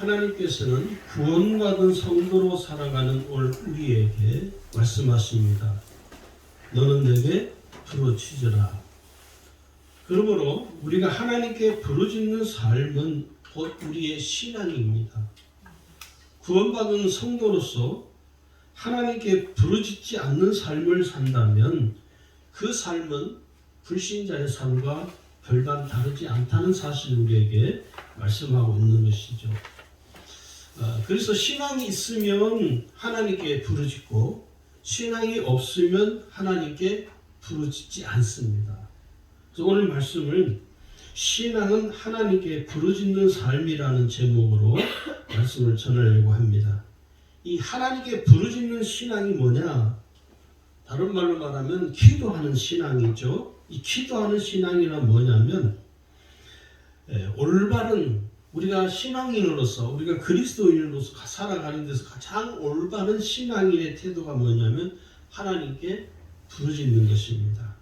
하나님께서는 구원받은 성도로 살아가는 우리에게 말씀하십니다. 너는 내게 부르짖으라. 그러므로 우리가 하나님께 부르짖는 삶은 곧 우리의 신앙입니다. 구원받은 성도로서 하나님께 부르짖지 않는 삶을 산다면 그 삶은 불신자의 삶과 별반 다르지 않다는 사실을 우리에게 말씀하고 있는 것이죠. 그래서 신앙이 있으면 하나님께 부르짖고 신앙이 없으면 하나님께 부르짖지 않습니다. 그래서 오늘 말씀을 신앙은 하나님께 부르짖는 삶이라는 제목으로 말씀을 전하려고 합니다. 이 하나님께 부르짖는 신앙이 뭐냐? 다른 말로 말하면 기도하는 신앙이죠. 이 기도하는 신앙이란 뭐냐면 올바른 우리가 신앙인으로서 우리가 그리스도인으로서 살아가는 데서 가장 올바른 신앙인의 태도가 뭐냐면 하나님께 부르짖는 것입니다.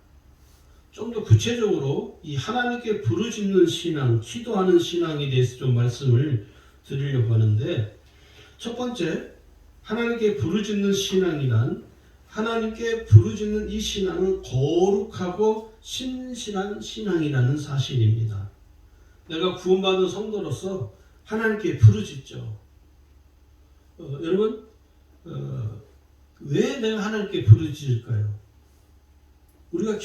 좀 더 구체적으로 이 하나님께 부르짖는 신앙, 기도하는 신앙에 대해서 좀 말씀을 드리려고 하는데, 첫 번째, 하나님께 부르짖는 신앙이란 하나님께 부르짖는 이 신앙은 거룩하고 신실한 신앙이라는 사실입니다. 내가 구원받은 성도로서 하나님께 부르짖죠. 여러분, 왜 내가 하나님께 부르짖을까요? 우리가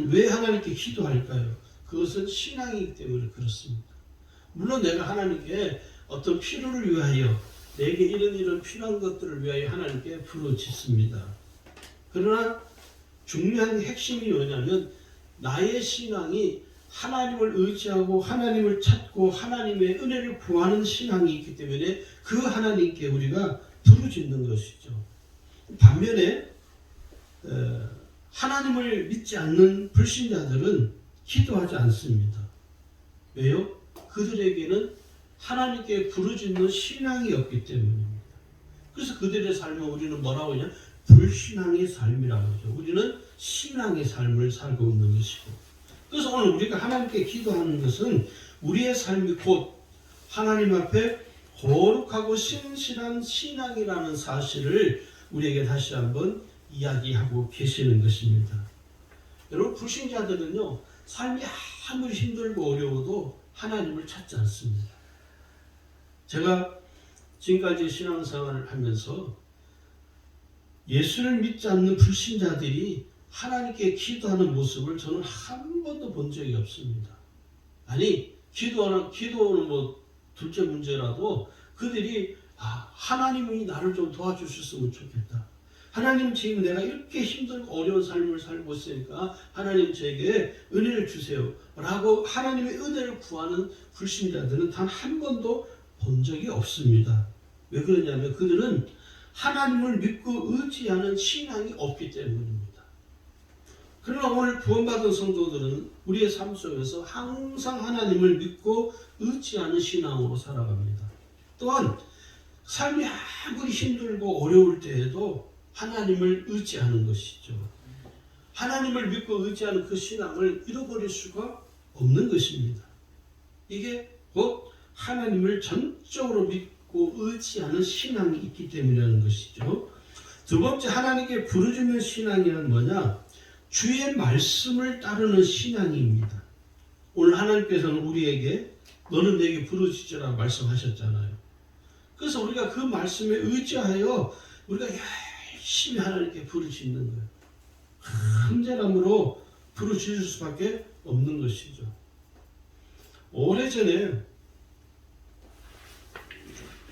왜 하나님께 기도할까요? 그것은 신앙이기 때문에 그렇습니다. 물론 내가 하나님께 어떤 필요를 위하여 내게 이런 필요한 것들을 위하여 하나님께 부르짖습니다. 그러나 중요한 핵심이 뭐냐면 나의 신앙이 하나님을 의지하고 하나님을 찾고 하나님의 은혜를 구하는 신앙이 있기 때문에 그 하나님께 우리가 부르짖는 것이죠. 반면에 하나님을 믿지 않는 불신자들은 기도하지 않습니다. 왜요? 그들에게는 하나님께 부르짖는 신앙이 없기 때문입니다. 그래서 그들의 삶을 우리는 뭐라고 하냐? 불신앙의 삶이라고 하죠. 우리는 신앙의 삶을 살고 있는 것이고, 그래서 오늘 우리가 하나님께 기도하는 것은 우리의 삶이 곧 하나님 앞에 거룩하고 신실한 신앙이라는 사실을 우리에게 다시 한번 이야기하고 계시는 것입니다. 여러분, 불신자들은요, 삶이 아무리 힘들고 어려워도 하나님을 찾지 않습니다. 제가 지금까지 신앙생활을 하면서 예수를 믿지 않는 불신자들이 하나님께 기도하는 모습을 저는 한 번도 본 적이 없습니다. 아니, 기도는 뭐 둘째 문제라도 그들이 하나님이 나를 좀 도와주셨으면 좋겠다. 하나님, 지금 내가 이렇게 힘들고 어려운 삶을 살고 있으니까 하나님 저에게 은혜를 주세요 라고 하나님의 은혜를 구하는 불신자들은 단 한 번도 본 적이 없습니다. 왜 그러냐면 그들은 하나님을 믿고 의지하는 신앙이 없기 때문입니다. 그러나 오늘 구원받은 성도들은 우리의 삶 속에서 항상 하나님을 믿고 의지하는 신앙으로 살아갑니다. 또한 삶이 아무리 힘들고 어려울 때에도 하나님을 의지하는 것이죠. 하나님을 믿고 의지하는 그 신앙을 잃어버릴 수가 없는 것입니다. 이게 곧 하나님을 전적으로 믿고 의지하는 신앙이 있기 때문이라는 것이죠. 두 번째, 하나님께 부르짖는 신앙이란 뭐냐? 주의 말씀을 따르는 신앙입니다. 오늘 하나님께서는 우리에게 너는 내게 부르짖으라 말씀하셨잖아요. 그래서 우리가 그 말씀에 의지하여 우리가 열심히 하나님께 부르짖는 거예요. 간절함으로 부르짖을 수밖에 없는 것이죠. 오래전에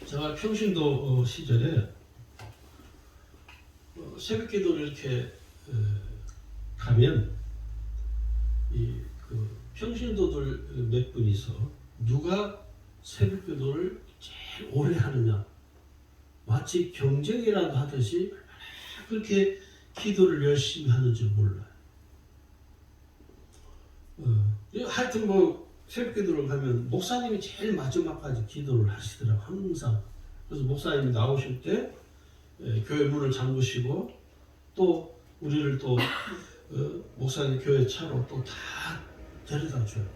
제가 평신도 시절에 새벽 기도를 이렇게 가면 평신도들 몇 분이서 누가 새벽 기도를 제일 오래 하느냐, 마치 경쟁이라도 하듯이 그렇게 기도를 열심히 하는지 몰라요. 하여튼 뭐 새벽 기도를 가면 목사님이 제일 마지막까지 기도를 하시더라고요. 항상. 그래서 목사님이 나오실 때 교회 문을 잠그시고 또 우리를 또 목사님 교회 차로 또 다 데려다 줘요.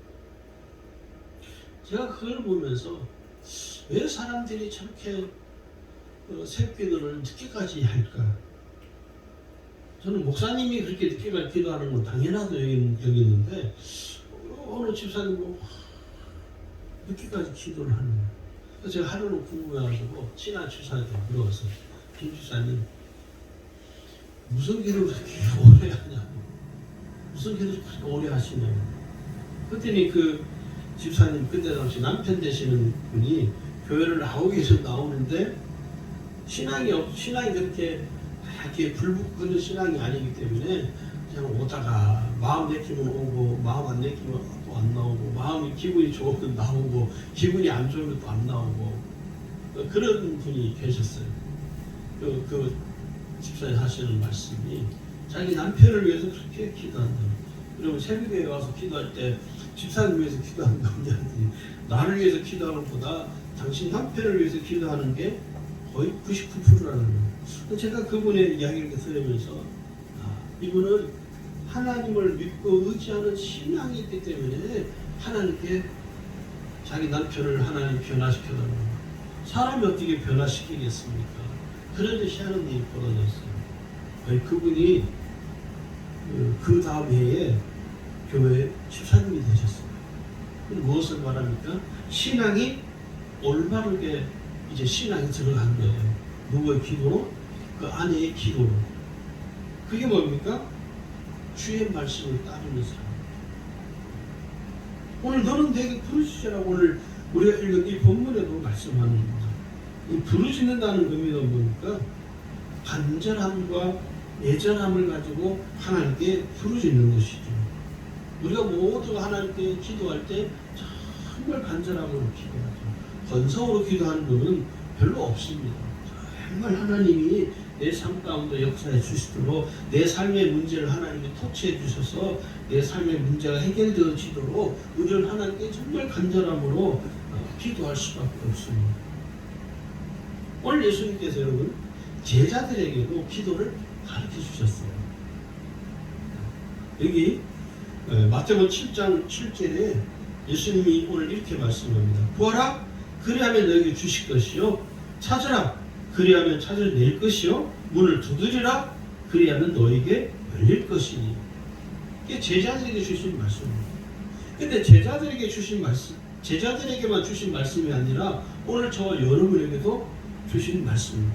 제가 그걸 보면서 왜 사람들이 저렇게 새벽기도를 늦게까지 할까? 저는 목사님이 그렇게 늦게까지 기도하는 건 당연하다고 여기는데 어느 집사님은 늦게까지 기도를 하는 거예요. 그래서 제가 하루는 궁금해가지고 친한 집사한테 물어봤어요. 김 집사님 무슨 기도를 그렇게 오래 하냐고, 무슨 기도를 그렇게 오래 하시냐고. 그랬더니 그 집사님 그때 당시 남편 되시는 분이 교회를 나오기 위해서 나오는데 신앙이 그렇게 불붙는 신앙이 아니기 때문에 그냥 오다가 마음 내키면 오고 마음 안 내키면 또 안 나오고 마음이 기분이 좋으면 나오고 기분이 안 좋으면 또 안 나오고 그런 분이 계셨어요. 그 집사님 하시는 말씀이 자기 남편을 위해서 그렇게 기도한다. 그리고 새벽에 와서 기도할 때 집사님 위해서 기도하는 거냐, 나를 위해서 기도하는 것보다 당신 남편을 위해서 기도하는 게 거의 99%라는 거예요. 제가 그분의 이야기를 들으면서 이분은 하나님을 믿고 의지하는 신앙이 있기 때문에 하나님께 자기 남편을 하나님 변화시켜달라는 거예요. 사람이 어떻게 변화시키겠습니까? 그런 듯이 하는 일이 벌어졌어요. 그분이 그 다음 해에 교회 집사님이 되셨어요. 무엇을 말합니까? 신앙이 올바르게 이제 신앙이 들어간 거예요. 누구의 기도로? 그 아내의 기도로. 그게 뭡니까? 주의 말씀을 따르는 사람. 오늘 너는 내게 부르짖으라고 오늘 우리가 읽은 이 본문에도 말씀하는 겁니다. 이 부르짖는다는 의미는 뭡니까? 간절함과 애절함을 가지고 하나님께 부르짖는 것이죠. 우리가 모두가 하나님께 기도할 때 정말 간절함으로 기도하죠. 건성으로 기도하는 분은 별로 없습니다. 정말 하나님이 내 삶 가운데 역사해 주시도록 내 삶의 문제를 하나님이 터치해 주셔서 내 삶의 문제가 해결되어지도록 우리는 하나님께 정말 간절함으로 기도할 수밖에 없습니다. 오늘 예수님께서 여러분 제자들에게도 기도를 가르쳐 주셨어요. 여기 마태복음 7장 7절에 예수님이 오늘 이렇게 말씀합니다. 구하라 그리하면 너에게 주실 것이요, 찾으라 그리하면 찾아낼 것이요, 문을 두드리라 그리하면 너에게 열릴 것이니. 이게 제자들에게 주신 말씀입니다. 근데 제자들에게 주신 말씀, 제자들에게만 주신 말씀이 아니라 오늘 저와 여러분에게도 주신 말씀입니다.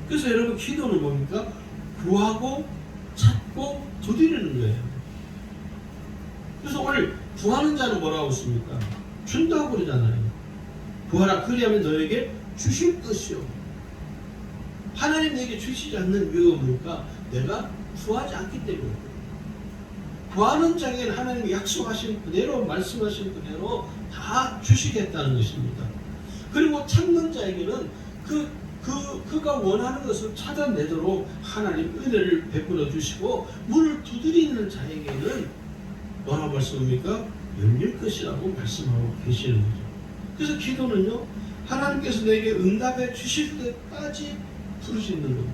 그래서 여러분 기도는 뭡니까? 구하고 찾고 두드리는 거예요. 그래서 오늘 구하는 자는 뭐라고 했습니까? 준다고 그러잖아요. 구하라 그리하면 너에게 주실 것이요. 하나님 내게 주시지 않는 이유가 뭡니까? 내가 구하지 않기 때문에. 구하는 자에게는 하나님이 약속하신 그대로 말씀하신 그대로 다 주시겠다는 것입니다. 그리고 찾는 자에게는 그가 원하는 것을 찾아내도록 하나님 은혜를 베풀어 주시고, 문을 두드리는 자에게는 뭐라고 말씀합니까? 열릴 것이라고 말씀하고 계시는 거죠. 그래서 기도는요, 하나님께서 내게 응답해 주실 때까지 부르짖는 겁니다.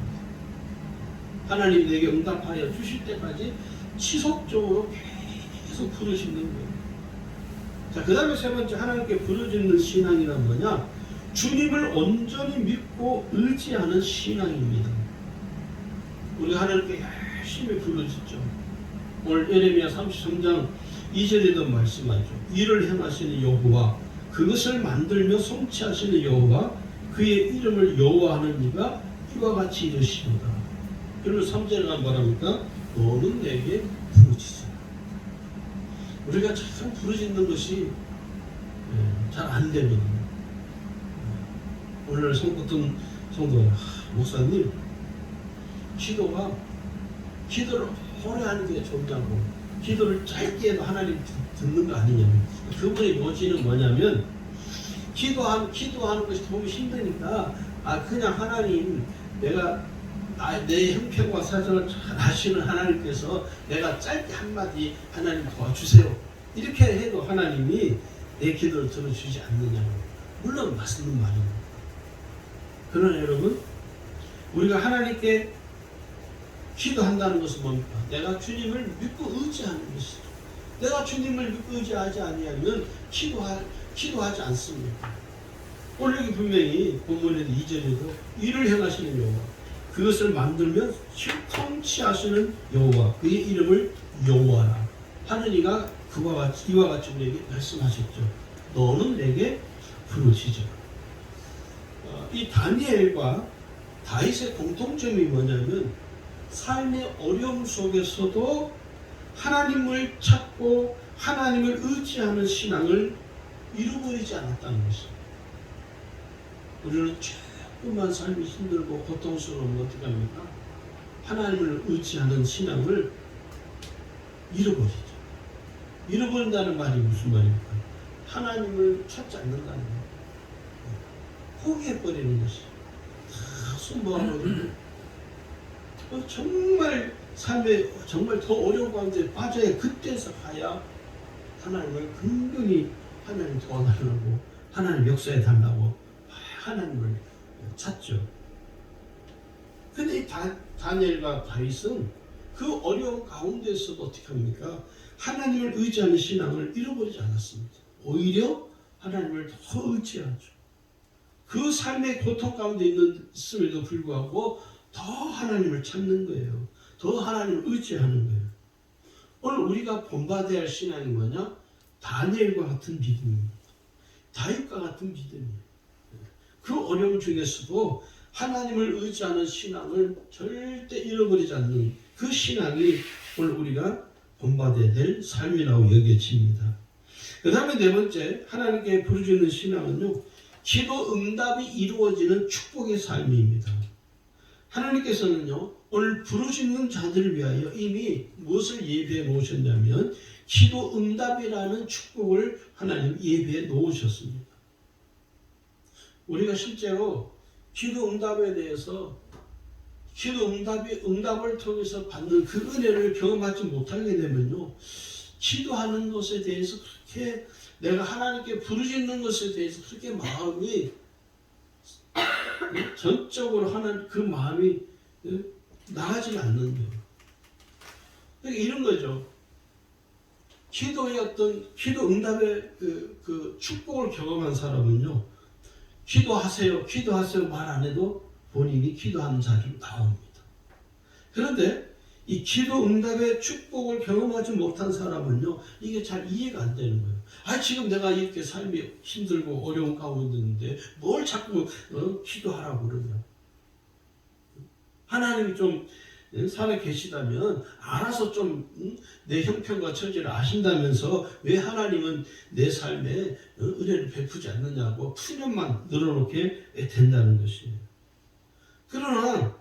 하나님 내게 응답하여 주실 때까지 지속적으로 계속 부르짖는 거예요. 자, 그 다음에 세 번째 하나님께 부르짖는 신앙이란 뭐냐? 주님을 온전히 믿고 의지하는 신앙입니다. 우리가 하나님께 열심히 부르짖죠. 오늘 예레미야 33장 2절에도 말씀하죠. 이를 행하시는 여호와, 그것을 만들며 성취하시는 여호와, 그의 이름을 여호와하는 이가 이와 같이 이르시도다. 그리고 3절에 가면 뭐랍니까? 너는 내게 부르짖으라. 우리가 참 부르짖는 것이 잘 안 되거든요. 오늘 어떤 성도가 목사님 기도를 오래 하는 게 좋냐고, 기도를 짧게 해도 하나님 듣는 거 아니냐고. 그분의 요지는 뭐냐면 기도하는 것이 너무 힘드니까 그냥 하나님, 내가 내 형편과 사정을 잘 아시는 하나님께서 내가 짧게 한마디 하나님 도와주세요 이렇게 해도 하나님이 내 기도를 들어주지 않느냐고. 물론 맞는 말입니다. 그러나 여러분, 우리가 하나님께 기도한다는 것은 뭡니까? 내가 주님을 믿고 의지하는 것이죠. 내가 주님을 믿고 의지하지 아니하면 기도하지 않습니다. 오늘 여기 분명히 본문에도 2절에도 일을 행하시는 여호와, 그것을 만들면 통치하시는 여호와, 그의 이름을 여호와라 하는 이가 이와 같이 우리에게 말씀하셨죠. 너는 내게 부르짖어라. 이 다니엘과 다윗의 공통점이 뭐냐면 삶의 어려움 속에서도 하나님을 찾고 하나님을 의지하는 신앙을 잃어버리지 않았다는 것입니다. 우리는 조금만 삶이 힘들고 고통스러우면 어떻게 합니까? 하나님을 의지하는 신앙을 잃어버리죠. 잃어버린다는 말이 무슨 말입니까? 하나님을 찾지 않는다는 거예요. 포기해버리는 것이. 다 손모아버리고 정말 삶에 정말 더 어려운 가운데 빠져야 그때서 가야 하나님을 근근히 하나님 도와달라고, 하나님 역사해 달라고 하나님을 찾죠. 근데 이 다니엘과 다윗은 그 어려운 가운데서도 어떻게 합니까? 하나님을 의지하는 신앙을 잃어버리지 않았습니다. 오히려 하나님을 더 의지하죠. 그 삶의 고통 가운데 있음에도 불구하고 더 하나님을 찾는 거예요. 더 하나님을 의지하는 거예요. 오늘 우리가 본받아야 할 신앙이 뭐냐? 다니엘과 같은 믿음입니다. 다윗과 같은 믿음이에요. 그 어려움 중에서도 하나님을 의지하는 신앙을 절대 잃어버리지 않는 그 신앙이 오늘 우리가 본받아야 될 삶이라고 여겨집니다. 그 다음에 네 번째, 하나님께 부르짖는 신앙은요, 기도 응답이 이루어지는 축복의 삶입니다. 하나님께서는요, 오늘 부르짖는 자들을 위하여 이미 무엇을 예배해 놓으셨냐면 기도 응답이라는 축복을 하나님 예배해 놓으셨습니다. 우리가 실제로 기도 응답에 대해서 응답을 통해서 받는 그 은혜를 경험하지 못하게 되면요, 기도하는 것에 대해서 그렇게 내가 하나님께 부르짖는 것에 대해서 그렇게 마음이 전적으로 하나님 그 마음이 나가지 않는 거예요. 그러니까 이런 거죠. 기도의 기도 응답의 그 축복을 경험한 사람은요, 기도하세요 말 안 해도 본인이 기도하는 자리로 나옵니다. 그런데 이 기도 응답의 축복을 경험하지 못한 사람은요, 이게 잘 이해가 안 되는 거예요. 지금 내가 이렇게 삶이 힘들고 어려운 가운데 있는데 뭘 자꾸 기도하라고 그러냐. 하나님이 좀 살아 계시다면 알아서 좀 내 형편과 처지를 아신다면서 왜 하나님은 내 삶에 은혜를 베푸지 않느냐고 푸념만 늘어놓게 된다는 것이에요. 그러나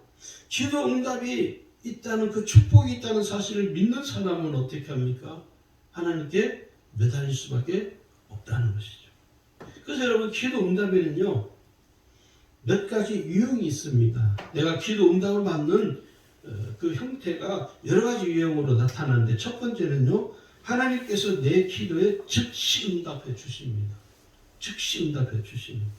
기도 응답이 있다는, 그 축복이 있다는 사실을 믿는 사람은 어떻게 합니까? 하나님께 매달릴 수밖에 없다는 것이죠. 그래서 여러분, 기도 응답에는요, 몇 가지 유형이 있습니다. 내가 기도 응답을 받는 그 형태가 여러 가지 유형으로 나타나는데, 첫 번째는요, 하나님께서 내 기도에 즉시 응답해 주십니다. 즉시 응답해 주십니다.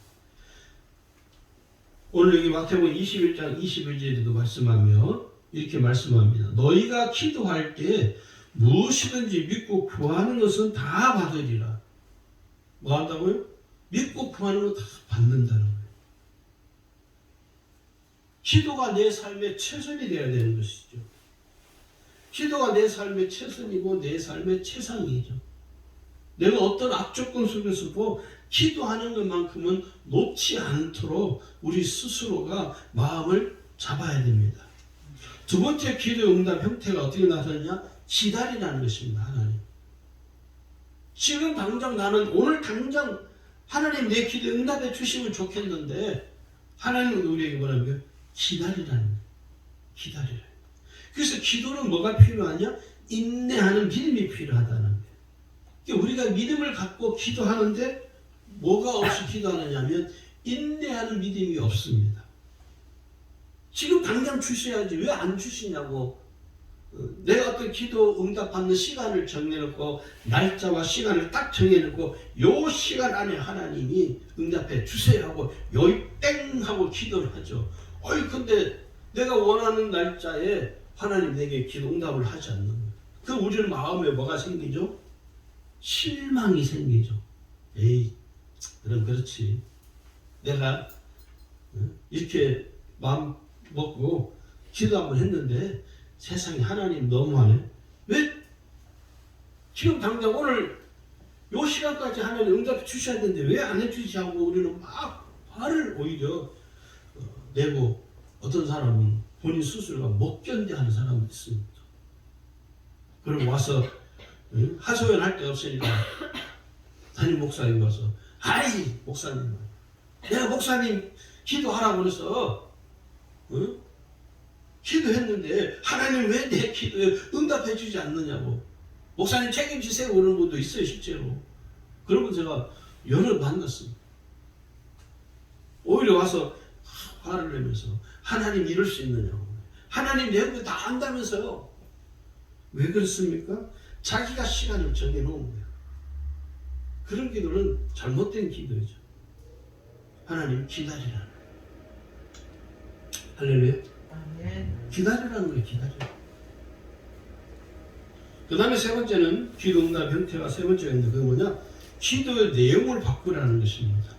오늘 여기 마태복음 21장 21절에도 말씀하며 이렇게 말씀합니다. 너희가 기도할 때 무엇이든지 믿고 구하는 것은 다 받으리라. 뭐 한다고요? 믿고 구하는 거 다 받는다는 거예요. 기도가 내 삶의 최선이 되어야 되는 것이죠. 기도가 내 삶의 최선이고 내 삶의 최상이죠. 내가 어떤 악조건 속에서도 기도하는 것만큼은 놓지 않도록 우리 스스로가 마음을 잡아야 됩니다. 두 번째 기도 응답 형태가 어떻게 나타나냐? 기다리라는 것입니다. 하나님. 지금 당장 나는 오늘 당장 하나님 내 기도 응답해 주시면 좋겠는데 하나님은 우리에게 뭐라고요? 기다리라는 거예요. 기다리라. 그래서 기도는 뭐가 필요하냐? 인내하는 믿음이 필요하다는 거예요. 그러니까 우리가 믿음을 갖고 기도하는데 뭐가 없이 기도하느냐면 인내하는 믿음이 없습니다. 지금 당장 주셔야지 왜 안 주시냐고. 내가 어떤 기도 응답받는 시간을 정해놓고 날짜와 시간을 딱 정해놓고 요 시간 안에 하나님이 응답해 주세요 하고 여기 땡 하고 기도를 하죠. 근데 내가 원하는 날짜에 하나님 내게 기도 응답을 하지 않는 거예요. 그 우리는 마음에 뭐가 생기죠? 실망이 생기죠. 에이, 그럼 그렇지. 내가 이렇게 마음 먹고 기도 한번 했는데 세상에 하나님 너무하네. 왜 지금 당장 오늘 요 시간까지 하나님 응답해 주셔야 되는데 왜 안 해주지 하고 우리는 막 화를 오히려 내고 어떤 사람은 본인 스스로가 못 견뎌하는 사람도 있습니다. 그럼 와서 하소연 할 데 없으니까 담임 목사님 와서 아이 목사님 내가 목사님 기도하라고 그래서 기도했는데 하나님 왜 내 기도에 응답해 주지 않느냐고 목사님 책임지세요 그러는 분도 있어요 실제로. 그러면 제가 여러 만났습니다. 오히려 와서 화를 내면서 하나님 이럴 수 있느냐고 하나님 내 거 다 안다면서요. 왜 그렇습니까? 자기가 시간을 정해놓은 거예요. 그런 기도는 잘못된 기도이죠. 하나님 기다리라는 거예요. 할렐루야. 기다리라는 거예요. 기다려. 그 다음에 세 번째는 기도 응답 형태가 세 번째가 있는데 그게 뭐냐? 기도의 내용을 바꾸라는 것입니다.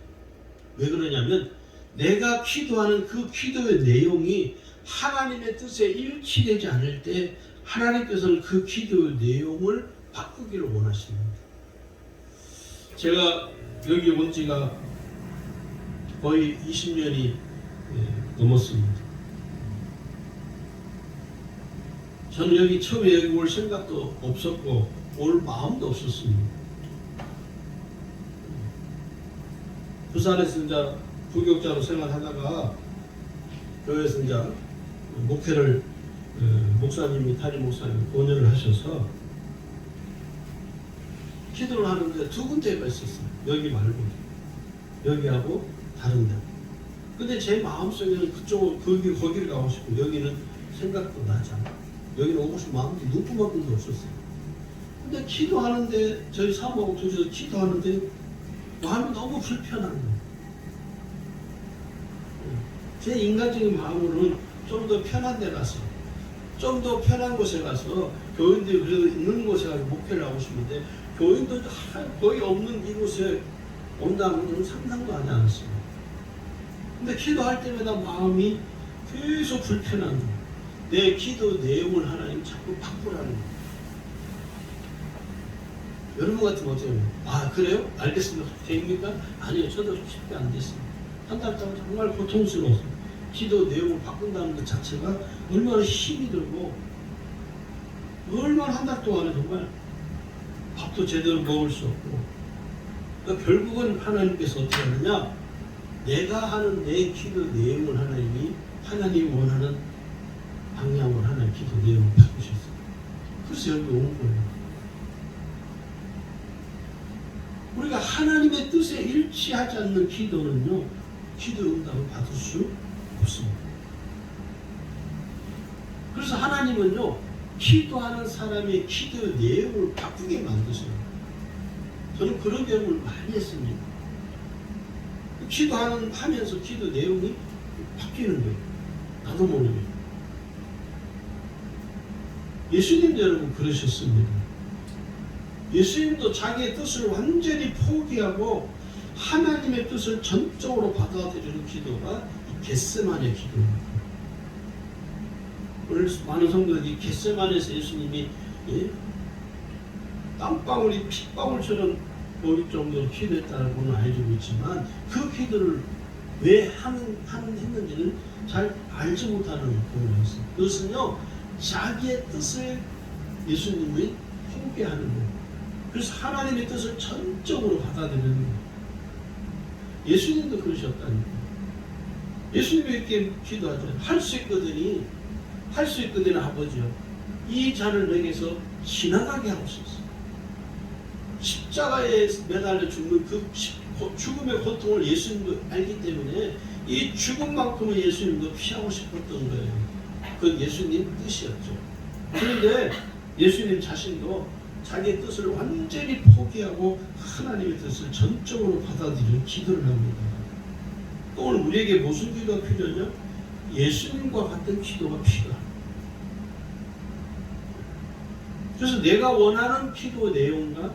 왜 그러냐면 내가 기도하는 그 기도의 내용이 하나님의 뜻에 일치되지 않을 때 하나님께서는 그 기도의 내용을 바꾸기를 원하십니다. 제가 여기 온 지가 거의 20년이 넘었습니다. 저는 여기 처음에 여기 올 생각도 없었고 올 마음도 없었습니다. 부산에서 이제 부교육자로 생활하다가 교회에서 이제 목회를 목사님이 담임 목사님이 권유를 하셔서 기도를 하는데 두 군데가 있었어요. 여기 말고 여기하고 다른 데. 근데 제 마음속에는 거기를 가고 싶고 여기는 생각도 나지 않아. 여기는 오고 싶은 마음이 눈두만큼도 없었어요. 근데 기도하는데 저희 사모하고 둘이서 기도하는데 마음이 너무 불편한 거예요. 제 인간적인 마음으로는 좀 더 편한 데 가서 좀 더 편한 곳에 가서 교인들이 그래도 있는 곳에 가서 목회를 하고 싶은데 교인도 거의 없는 이곳에 온다는 것은 상상도 하지 않았습니다. 근데 기도할 때마다 마음이 계속 불편한 거예요. 내 기도 내용을 하나님 자꾸 바꾸라는 거예요. 여러분 같으면 어때요? 아 그래요? 알겠습니다. 됩니까? 아니요. 저도 쉽게 안 됐습니다. 한 달 동안 정말 고통스러웠어요. 기도 내용을 바꾼다는 것 자체가 얼마나 힘이 들고 얼마나 한 달 동안에 정말 밥도 제대로 먹을 수 없고 그러니까 결국은 하나님께서 어떻게 하느냐 내가 하는 내 기도 내용을 하나님이 원하는 방향으로 하나님 기도 내용을 바꾸셨어요. 그래서 여기 온 거예요. 우리가 하나님의 뜻에 일치하지 않는 기도는요 기도 응답을 받을 수 없습니다. 그래서 하나님은요 기도하는 사람의 기도 내용을 바꾸게 만드셔요. 저는 그런 경험을 많이 했습니다. 하면서 기도 내용이 바뀌는 거예요. 나도 모르게. 예수님도 여러분 그러셨습니다. 예수님도 자기의 뜻을 완전히 포기하고 하나님의 뜻을 전적으로 받아들이는 기도가 겟세마네 기도입니다. 오늘 많은 성도들이 겟세마네에서 예수님이 땀방울이 핏방울처럼 보일 정도로 기도했다는 건 알고 있지만 그 기도를 왜 했는지는 잘 알지 못하는 경우가 있어요. 그것은요 자기의 뜻을 예수님이 포기하는 거예요. 그래서 하나님의 뜻을 전적으로 받아들이는 거예요. 예수님도 그러셨다니까. 예수님이 이렇게 기도하죠. 할 수 있거든요 아버지요. 이 잔을 내게서 지나가게 하옵소서. 십자가에 매달려 죽는 그 죽음의 고통을 예수님도 알기 때문에 이 죽음만큼은 예수님도 피하고 싶었던 거예요. 그건 예수님 뜻이었죠. 그런데 예수님 자신도 자기의 뜻을 완전히 포기하고 하나님의 뜻을 전적으로 받아들이는 기도를 합니다. 또 오늘 우리에게 무슨 기도가 필요하냐? 예수님과 같은 기도가 필요합니다. 그래서 내가 원하는 기도 내용과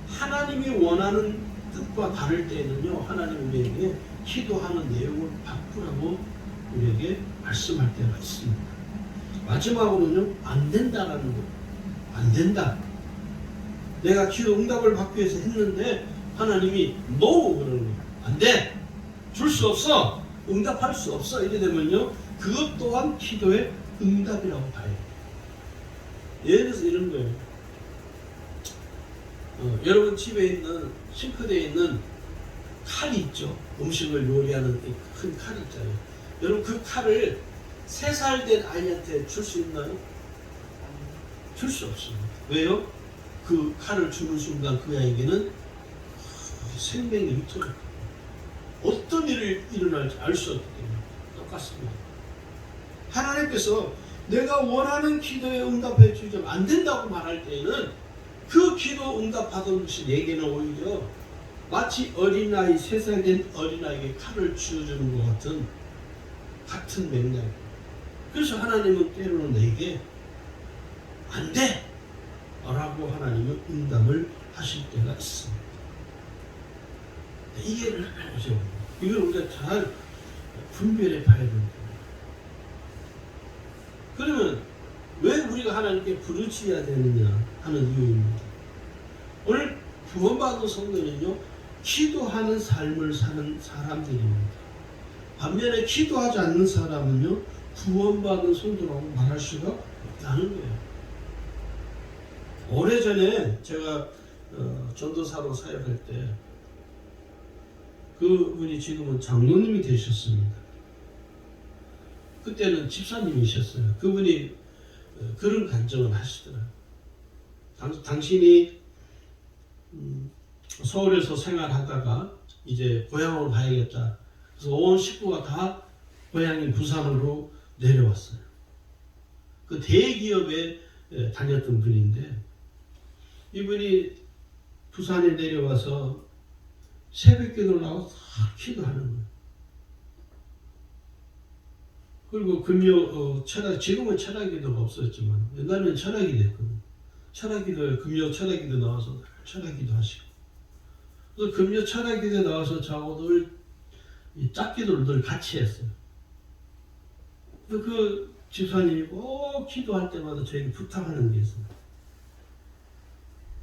하나님이 원하는 뜻과 다를 때는요 하나님 우리에게 기도하는 내용을 바꾸라고 우리에게 말씀할 때가 있습니다. 마지막으로는요, 안 된다라는 거예요. 안 된다. 내가 기도 응답을 받기 위해서 했는데 하나님이 NO 그러는 거예요. 안 돼. 줄 수 없어. 응답할 수 없어. 이래 되면요, 그것 또한 기도의 응답이라고 봐야 돼요. 예를 들어서 이런 거예요. 여러분 집에 있는 싱크대에 있는 칼이 있죠. 음식을 요리하는 큰 칼이 있잖아요. 여러분 그 칼을 3살 된 아이한테 줄 수 있나요? 줄 수 없습니다. 왜요? 그 칼을 주는 순간 그 아이에게는 생명의 위태로워요. 어떤 일이 일어날지 알 수 없기 때문에 똑같습니다. 하나님께서 내가 원하는 기도에 응답해 주지 안 된다고 말할 때에는 그 기도 응답 받은 것이 내게는 오히려 마치 어린아이, 3살 된 어린아이에게 칼을 쥐어주는 것 같은 맥락이에요. 그래서 하나님은 때로는 내게 안 돼! 라고 하나님은 응답을 하실 때가 있습니다. 이해를 해보세요. 이걸 우리가 잘 분별해 봐야 됩니다. 그러면 왜 우리가 하나님께 부르짖어야 되느냐 하는 이유입니다. 오늘 구원받은 성도는요, 기도하는 삶을 사는 사람들입니다. 반면에 기도하지 않는 사람은요, 구원받은 성도라고 말할 수가 없다는 거예요. 오래전에 제가 전도사로 사역할 때 그분이 지금은 장로님이 되셨습니다. 그때는 집사님이셨어요. 그분이 그런 간증을 하시더라고요. 당신이 서울에서 생활하다가 이제 고향으로 가야겠다. 그래서 온 식구가 다 고향인 부산으로 내려왔어요. 그 대기업에 다녔던 분인데 이분이 부산에 내려와서 새벽기도를 나와서 기도하는 거예요. 그리고 금요 지금은 철학기도가 없었지만 옛날에는 철학기도 했거든요. 철학기도에 금요 철학기도 나와서 철학기도 하시고, 그래서 금요 철학기도에 나와서 저하고 늘 짝기도를 늘 같이 했어요. 그 집사님이 꼭 기도할 때마다 저에게 부탁하는 게 있어요.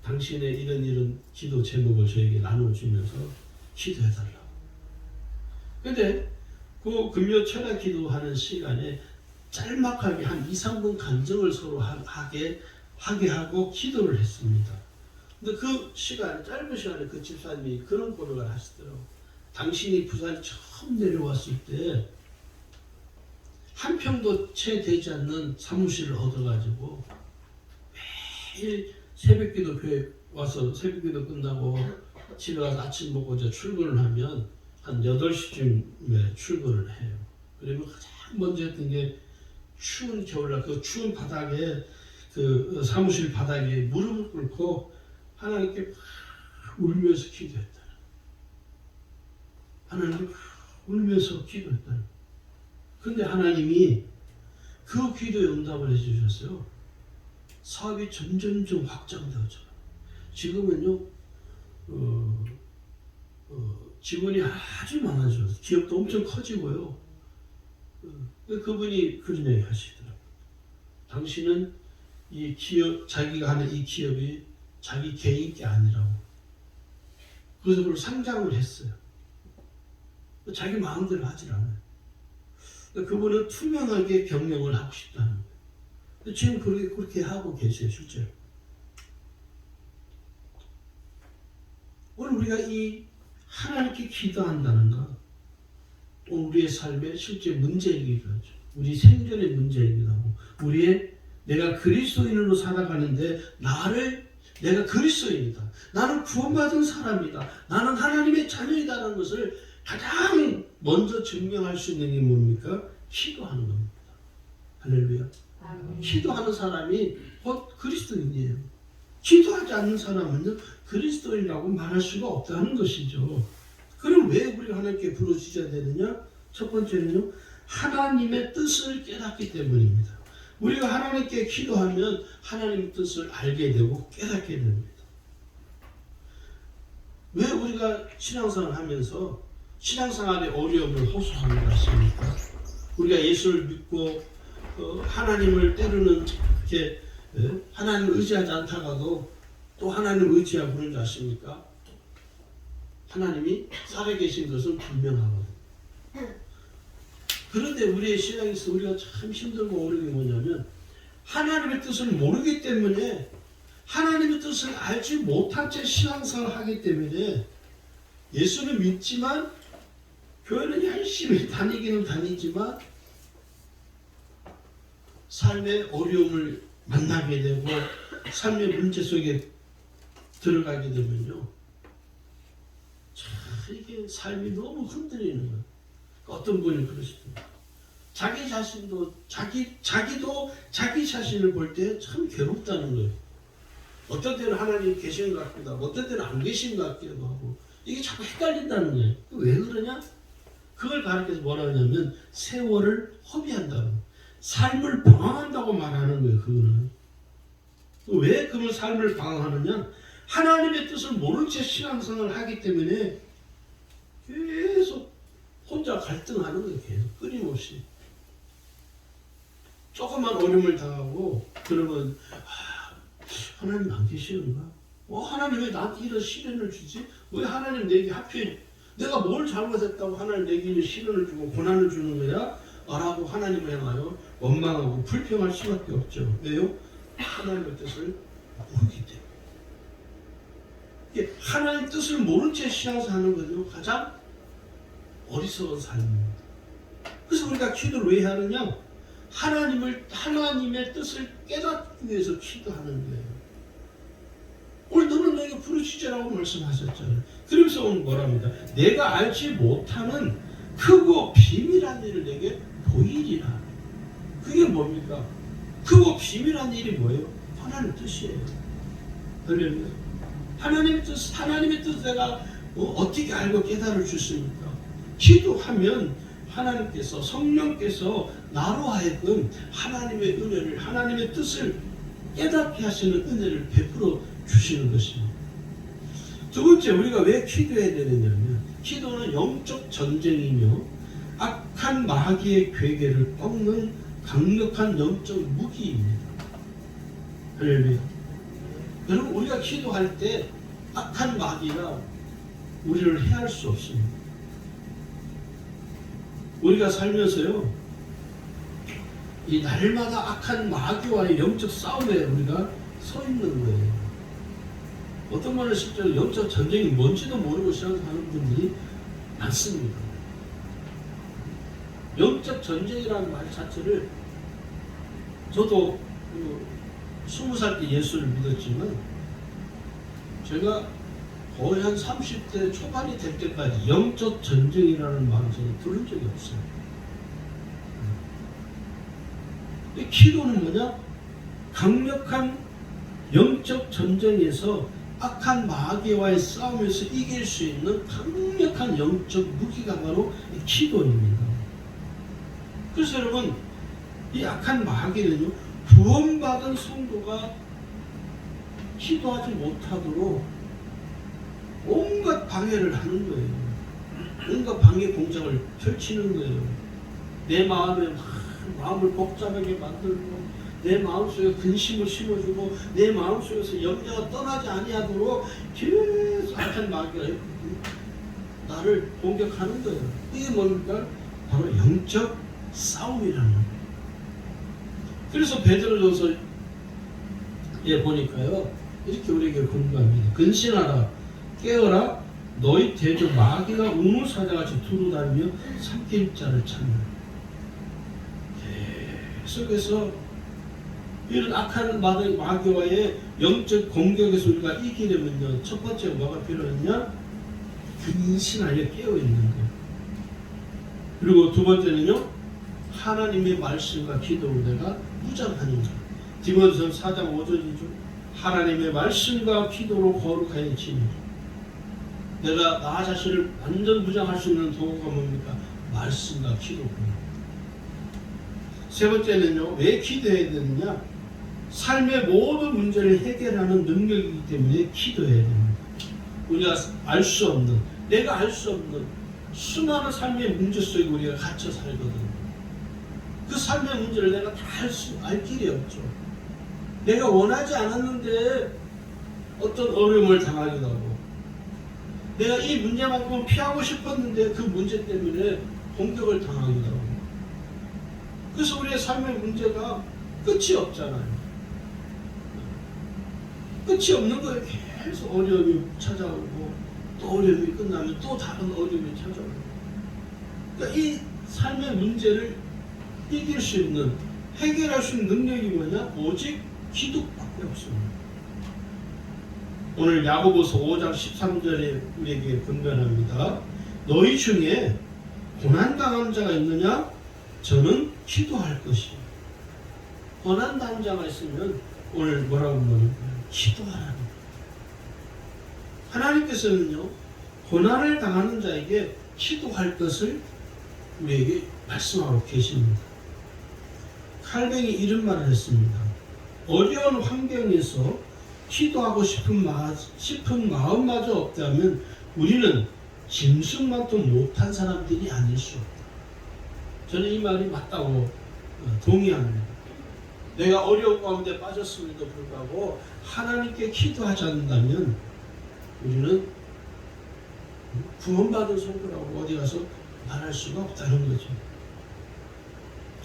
당신의 이런 기도 제목을 저에게 나눠주면서 기도해달라고. 근데 그 금요 철학 기도하는 시간에 짤막하게 한 2-3분 간증을 서로 하게 하고 기도를 했습니다. 근데 그 시간, 짧은 시간에 그 집사님이 그런 고백을 하시더라고요. 당신이 부산에 처음 내려왔을 때 한 평도 채 되지 않는 사무실을 얻어가지고 매일 새벽기도교회 와서 새벽기도 끝나고 집에 가서 아침 먹고 이제 출근을 하면 한 8시쯤에 출근을 해요. 그러면 가장 먼저 했던 게 추운 겨울날 그 추운 바닥에 그 사무실 바닥에 무릎을 꿇고 하나님께 울면서 기도했다. 하나님께 울면서 기도했다. 근데 하나님이 그 기도에 응답을 해주셨어요. 사업이 점점점 확장되어져요. 지금은요, 직원이 아주 많아져서 기업도 엄청 커지고요. 그분이 그런 얘기 하시더라고요. 당신은 이 기업, 자기가 하는 이 기업이 자기 개인 게 아니라고. 그래서 그걸 상장을 했어요. 자기 마음대로 하질 않아요. 그분은 투명하게 경영을 하고 싶다는 거예요. 지금 그렇게 하고 계세요, 실제로. 오늘 우리가 이 하나님께 기도한다는 건 우리의 삶의 실제 문제이기도 하죠. 우리 생존의 문제이기도 하고, 내가 그리스도인으로 살아가는데 내가 그리스도인이다. 나는 구원받은 사람이다. 나는 하나님의 자녀이다라는 것을 가장 먼저 증명할 수 있는 게 뭡니까? 기도하는 겁니다. 할렐루야. 기도하는 사람이 곧 그리스도인이에요. 기도하지 않는 사람은요, 그리스도인이라고 말할 수가 없다는 것이죠. 그럼 왜 우리가 하나님께 부르짖어야 되느냐? 첫 번째는요, 하나님의 뜻을 깨닫기 때문입니다. 우리가 하나님께 기도하면 하나님의 뜻을 알게 되고 깨닫게 됩니다. 왜 우리가 신앙생활을 하면서 신앙생활의 어려움을 호소하는 것입니까? 우리가 예수를 믿고 하나님을 때로는 이렇게 하나님을 의지하지 않다가도 또 하나님을 의지하고 그런 줄 아십니까? 하나님이 살아계신 것은 분명하거든요. 그런데 우리의 신앙에서 우리가 참 힘들고 어려운 게 뭐냐면 하나님의 뜻을 모르기 때문에 하나님의 뜻을 알지 못한 채 신앙생활을 하기 때문에 예수는 믿지만 교회는 열심히 다니기는 다니지만 삶의 어려움을 만나게 되고 삶의 문제 속에 들어가게 되면요, 참 이게 삶이 너무 흔들리는 거예요. 어떤 분이 그러시더라고요. 자기 자신도 자기도 자기 자신을 볼 때 참 괴롭다는 거예요. 어떤 때는 하나님 계시는 것 같기도 하고 어떤 때는 안 계신 것 같기도 하고 이게 자꾸 헷갈린다는 거예요. 왜 그러냐? 그걸 가르쳐서 뭐라 하냐면 세월을 허비한다고, 삶을 방황한다고 말하는 거예요. 그거는 왜 그런 삶을 방황하느냐? 하나님의 뜻을 모른 채 신앙생활을 하기 때문에 계속 혼자 갈등하는 거예요. 계속 끊임없이 조금만 어려움을 당하고 그러면 하나님 안 계시는가? 하나님 왜 나한테 이런 시련을 주지? 왜 하나님 내게 하필 내가 뭘 잘못했다고 하나님 내게 이런 시련을 주고 고난을 주는 거야? 라고 하나님을 향하여 원망하고 불평할 수밖에 없죠. 왜요? 하나님의 뜻을 모르기 때문에. 하나님의 뜻을 모른 채 신앙생활하는 것은 가장 어리석은 삶입니다. 그래서 우리가 기도를 왜 하느냐? 하나님의 뜻을 깨닫기 위해서 기도하는 거예요. 오늘 너는 내게 부르짖으라고 말씀하셨잖아요. 그러면서 오늘 뭐랍니다. 내가 알지 못하는 크고 비밀한 일을 내게 보이리라. 그게 뭡니까? 크고 비밀한 일이 뭐예요? 하나님의 뜻이에요. 할렐루야. 하나님의 뜻 내가 어떻게 알고 깨달을 수 있습니까? 기도하면 하나님께서 성령께서 나로 하여금 하나님의 은혜를 하나님의 뜻을 깨닫게 하시는 은혜를 베풀어 주시는 것입니다. 두 번째 우리가 왜 기도해야 되느냐면 기도는 영적 전쟁이며 악한 마귀의 괴계를 꺾는 강력한 영적 무기입니다. 할렐루야. 여러분 우리가 기도할 때 악한 마귀가 우리를 해할 수 없습니다. 우리가 살면서요 이 날마다 악한 마귀와의 영적 싸움에 우리가 서 있는 거예요. 어떤 분은 실제로 영적 전쟁이 뭔지도 모르고 시작하는 분들이 많습니다. 영적 전쟁이라는 말 자체를 저도 20살 때 예수를 믿었지만 제가 거의 한 30대 초반이 될 때까지 영적 전쟁이라는 말을 저는 들은 적이 없어요. 이 기도는 뭐냐? 강력한 영적 전쟁에서 악한 마귀와의 싸움에서 이길 수 있는 강력한 영적 무기가 바로 이 기도입니다. 그래서 여러분 이 악한 마귀는요 구원받은 성도가 기도하지 못하도록 온갖 방해를 하는 거예요. 온갖 방해 공작을 펼치는 거예요. 내 마음을 복잡하게 만들고 내 마음속에 근심을 심어주고 내 마음속에서 염려가 떠나지 아니하도록 계속 악한 마귀가 나를 공격하는 거예요. 이게 뭡니까? 바로 영적 싸움이라는 거예요. 그래서 베드로전서에 보니까요 이렇게 우리에게 공부합니다. 근신하라 깨어라 너희 대적 마귀가 우물사자같이 두루다니며 삼킬 자를 찾는. 계속해서 이런 악한 마귀와의 영적 공격에서 우리가 이기려면요 첫 번째 뭐가 필요하냐? 근신하여 깨어있는 것. 그리고 두 번째는요 하나님의 말씀과 기도로 내가 무장하는 것. 디모데전서 4장 5절이죠. 하나님의 말씀과 기도로 거룩하여 지니라. 내가 나 자신을 완전 무장할 수 있는 도구가 뭡니까? 말씀과 기도입니다. 세 번째는요 왜 기도해야 되느냐? 삶의 모든 문제를 해결하는 능력이기 때문에 기도해야 됩니다. 우리가 알 수 없는, 내가 알 수 없는 수많은 삶의 문제 속에 우리가 갇혀 살거든요. 그 삶의 문제를 내가 다 알 길이 없죠. 내가 원하지 않았는데 어떤 어려움을 당하기도 하고, 내가 이 문제만큼 피하고 싶었는데 그 문제 때문에 공격을 당하기도 하고, 그래서 우리의 삶의 문제가 끝이 없잖아요. 끝이 없는 거예요. 계속 어려움이 찾아오고, 또 어려움이 끝나면 또 다른 어려움이 찾아오고. 그러니까 이 삶의 문제를 이길 수 있는, 해결할 수 있는 능력이 뭐냐? 오직 기도밖에 없습니다. 오늘 야고보서 5장 13절에 우리에게 권면합니다. 너희 중에 고난당한 자가 있느냐? 저는 기도할 것이요. 고난당한 자가 있으면 오늘 뭐라고 말하는 거예요? 기도하라는 거예요. 하나님께서는요, 고난을 당하는 자에게 기도할 것을 우리에게 말씀하고 계십니다. 칼뱅이 이런 말을 했습니다. 어려운 환경에서 기도하고 싶은 마음마저 없다면 우리는 짐승만도 못한 사람들이 아닐 수 없다. 저는 이 말이 맞다고 동의합니다. 내가 어려운 가운데 빠졌음에도 불구하고 하나님께 기도하지 않는다면 우리는 구원받은 성도라고 어디 가서 말할 수가 없다는 거죠.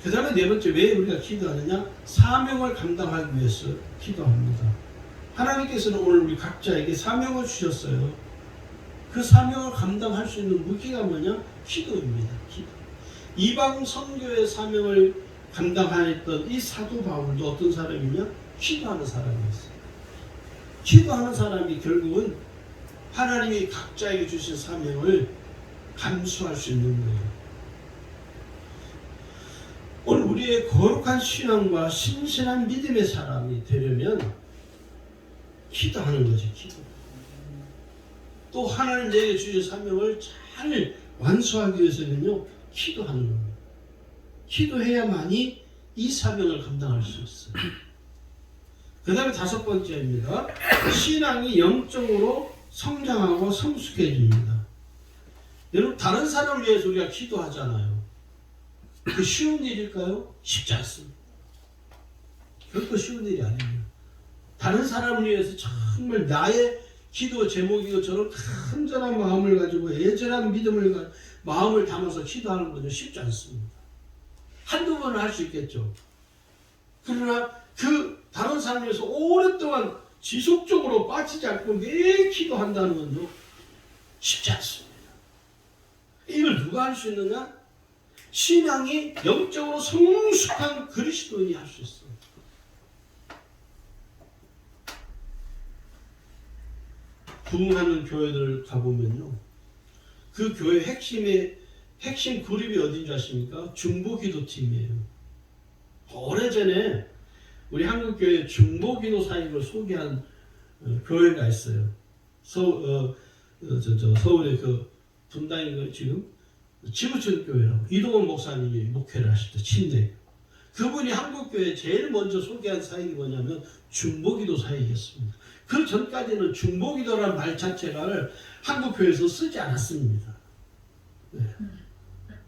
그 다음에 네 번째, 왜 우리가 기도하느냐? 사명을 감당하기 위해서 기도합니다. 하나님께서는 오늘 우리 각자에게 사명을 주셨어요. 그 사명을 감당할 수 있는 무기가 뭐냐? 기도입니다. 기도. 이방 선교의 사명을 감당하였던 이 사도 바울도 어떤 사람이냐? 기도하는 사람이었어요. 기도하는 사람이 결국은 하나님이 각자에게 주신 사명을 감수할 수 있는 거예요. 오늘 우리의 거룩한 신앙과 신실한 믿음의 사람이 되려면 기도하는 거지, 기도. 또 하나님 내게 주신 사명을 잘 완수하기 위해서는요, 기도하는 겁니다. 기도해야만이 이 사명을 감당할 수 있어요. 그 다음에 다섯 번째입니다. 신앙이 영적으로 성장하고 성숙해집니다. 여러분, 다른 사람을 위해서 우리가 기도하잖아요. 그 쉬운 일일까요? 쉽지 않습니다. 결코 쉬운 일이 아니에요. 다른 사람을 위해서 정말 나의 기도 제목이고 저런 간절한 마음을 가지고 애절한 믿음을 마음을 담아서 기도하는 것은 쉽지 않습니다. 한두 번은 할 수 있겠죠. 그러나 그 다른 사람을 위해서 오랫동안 지속적으로 빠지지 않고 매일 기도한다는 건요, 쉽지 않습니다. 이걸 누가 할 수 있느냐? 신앙이 영적으로 성숙한 그리스도인이 할 수 있어요. 부흥하는 교회들 가보면요, 그 교회 핵심 그룹이 어딘 줄 아십니까? 중보기도팀이에요. 오래전에 우리 한국교회 중보기도 사역을 소개한 교회가 있어요. 서울에 그 분당이 지금 지구촌 교회라고 이동원 목사님이 목회를 하실 때 침례. 그분이 한국교회 제일 먼저 소개한 사역이 뭐냐면 중보기도 사역이었습니다. 그 전까지는 중보기도라는 말 자체를 한국교회에서 쓰지 않았습니다. 네.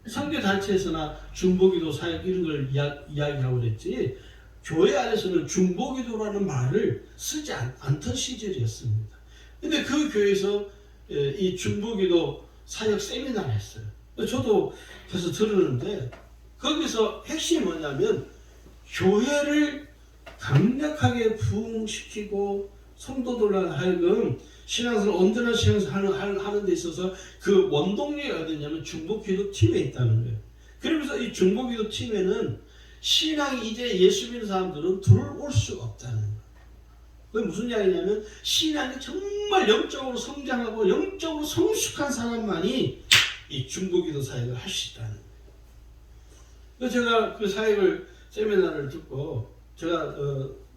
선교단체에서나 중보기도 사역 이런 걸 이야기하고 그랬지, 교회 안에서는 중보기도라는 말을 쓰지 않던 시절이었습니다. 근데 그 교회에서 이 중보기도 사역 세미나를 했어요. 저도 그래서 들었는데, 거기서 핵심이 뭐냐면 교회를 강력하게 부흥시키고 성도들로 하여금 신앙생활, 온전한 신앙생활 하는 데 있어서 그 원동력이 어디냐면 중보기도 팀에 있다는 거예요. 그러면서 이 중보기도 팀에는 신앙이 이제 예수 믿는 사람들은 들어올 수가 없다는 거예요. 그게 무슨 이야기냐면 신앙이 정말 영적으로 성장하고 영적으로 성숙한 사람만이 이 중보기도 사역을 할 수 있다는 거예요. 그래서 제가 그 사역을 세미나를 듣고 제가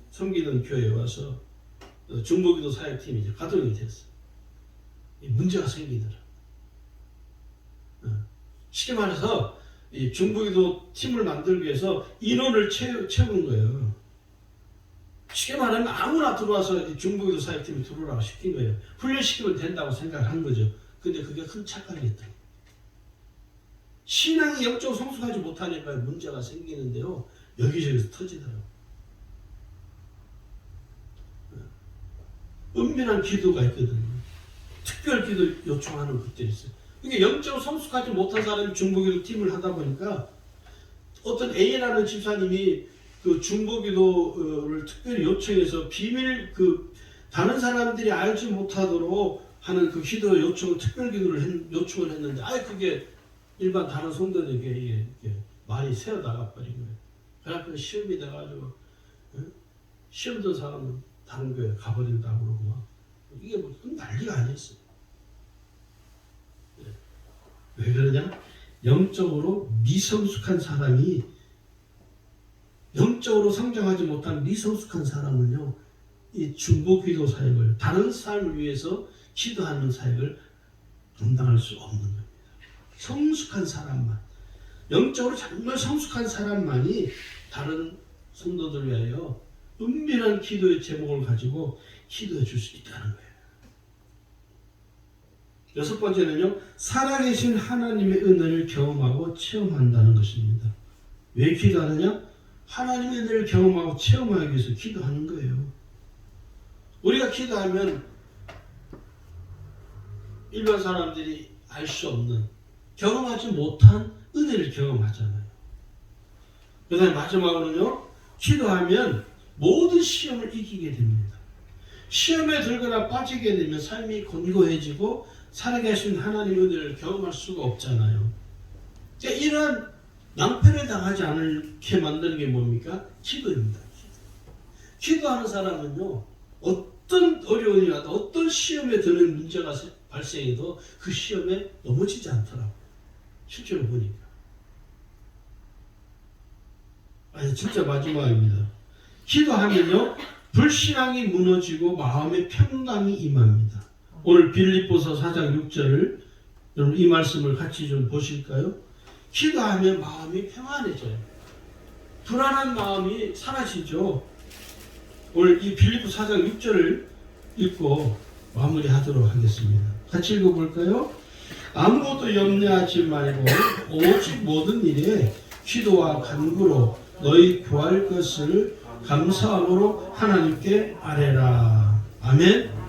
섬기던 교회에 와서 중보기도 사역팀이 이제 가동이 됐어요. 문제가 생기더라. 쉽게 말해서 이 중보기도 팀을 만들기 위해서 인원을 채운 거예요. 쉽게 말하면 아무나 들어와서 이 중보기도 사역팀이 들어오라고 시킨 거예요. 훈련시키면 된다고 생각을 한 거죠. 근데 그게 큰 착각이었다. 신앙이 영적으로 성숙하지 못하니까 문제가 생기는데요. 여기저기서 터지더라고요. 은밀한 기도가 있거든요. 특별 기도 요청하는 것들이 있어요. 이게 영적으로 성숙하지 못한 사람이 중보기도 팀을 하다 보니까 어떤 A라는 집사님이 그 중보기도를 특별히 요청해서 비밀 다른 사람들이 알지 못하도록 하는 그 기도 요청을 특별 기도를 요청을 했는데 그게 일반 다른 성도들에게 이게 많이 새어 나가 버린 거예요. 그래서 시험이 돼가지고 시험 든 사람은 다른 교회 가버린다고 그러고 막 이게 뭐 난리가 아니었어요. 왜 그러냐? 영적으로 미성숙한 사람이 영적으로 성장하지 못한 미성숙한 사람은요, 이 중보기도 사역을 다른 삶을 위해서 기도하는 사역을 감당할 수 없는 겁니다. 성숙한 사람만, 영적으로 정말 성숙한 사람만이 다른 성도들 위하여 은밀한 기도의 제목을 가지고 기도해 줄 수 있다는 거예요. 여섯 번째는요, 살아계신 하나님의 은혜를 경험하고 체험한다는 것입니다. 왜 기도하느냐? 하나님의 은혜를 경험하고 체험하기 위해서 기도하는 거예요. 우리가 기도하면 일반 사람들이 알 수 없는, 경험하지 못한 은혜를 경험하잖아요. 그 다음에 마지막으로는요, 기도하면 모든 시험을 이기게 됩니다. 시험에 들거나 빠지게 되면 삶이 곤고해지고 살아계신 하나님의 은혜를 경험할 수가 없잖아요. 그러니까 이런 낭패를 당하지 않게 만드는 게 뭡니까? 기도입니다. 기도하는 사람은요, 어떤 어려움이라도 어떤 시험에 드는 문제가 발생해도 그 시험에 넘어지지 않더라고요. 실제로 보니까. 진짜 마지막입니다. 기도하면요, 불신앙이 무너지고 마음의 평강이 임합니다. 오늘 빌립보서 4장 6절을 여러분 이 말씀을 같이 좀 보실까요? 기도하면 마음이 평안해져요. 불안한 마음이 사라지죠. 오늘 이 빌립보 4장 6절을 읽고 마무리하도록 하겠습니다. 같이 읽어볼까요? 아무것도 염려하지 말고 오직 모든 일에 기도와 간구로 너희 구할 것을 감사함으로 하나님께 아뢰라. 아멘.